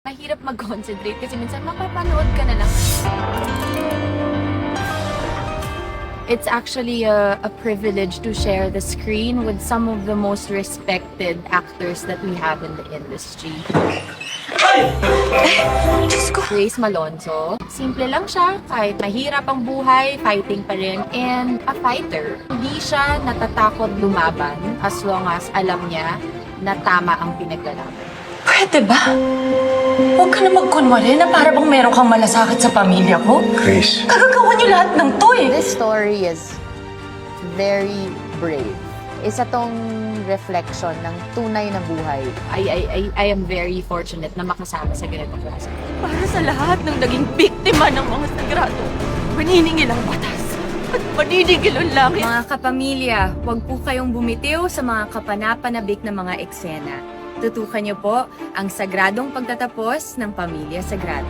Mahirap mag-concentrate kasi minsan mapapanood ka na lang. It's actually a privilege to share the screen with some of the most respected actors that we have in the industry. Grace Malonzo. Simple lang siya, kahit mahirap ang buhay, fighting pa rin, and a fighter. Hindi siya natatakot lumaban as long as alam niya na tama ang pinaglalaban. Pwede ba? Huwag ka na magkunwari na para bang meron kang malasakit sa pamilya ko. Grace. Kagagawa niyo lahat ng to eh. This story is very brave. Isa tong reflection ng tunay na buhay. I am very fortunate na makasama sa ganitong klase. Para sa lahat ng naging biktima ng mga sagrado, maniningil ang batas at maniningil ang langit. Mga kapamilya, huwag po kayong bumitiw sa mga kapanapanabik na mga eksena. Tutukan niyo po ang sagradong pagtatapos ng Pamilya Sagrado.